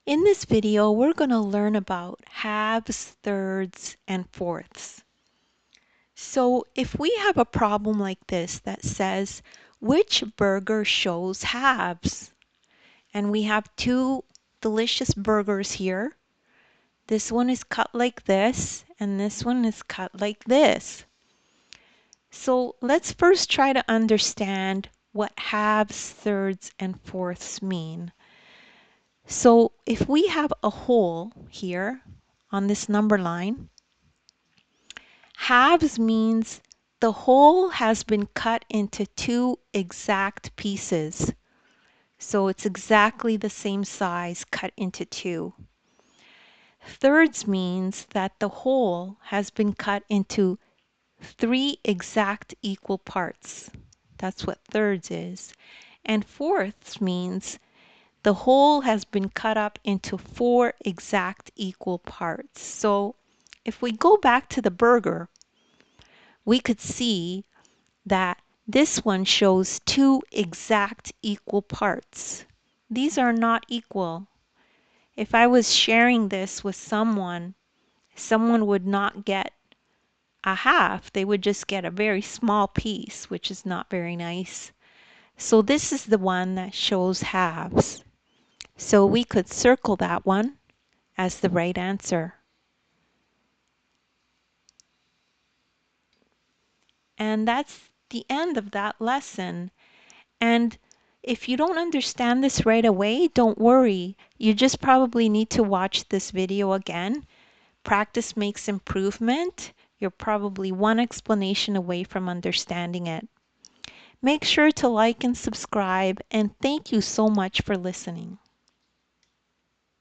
In this video, we're going to learn about halves, thirds, and fourths. So if we have a problem like this that says, which burger shows halves? And we have two delicious burgers here. This one is cut like this, and this one is cut like this. So let's first try to understand what halves, thirds, and fourths mean. So if we have a hole here on this number line, halves means the hole has been cut into two exact pieces. So it's exactly the same size cut into two. Thirds means that the hole has been cut into three exact equal parts. That's what thirds is. And fourths means the whole has been cut up into four exact equal parts. So if we go back to the burger, we could see that this one shows two exact equal parts. These are not equal. If I was sharing this with someone would not get a half. They would just get a very small piece, which is not very nice. So this is the one that shows halves. So we could circle that one as the right answer. And that's the end of that lesson. And if you don't understand this right away, don't worry. You just probably need to watch this video again. Practice makes improvement. You're probably one explanation away from understanding it. Make sure to like and subscribe, and thank you so much for listening.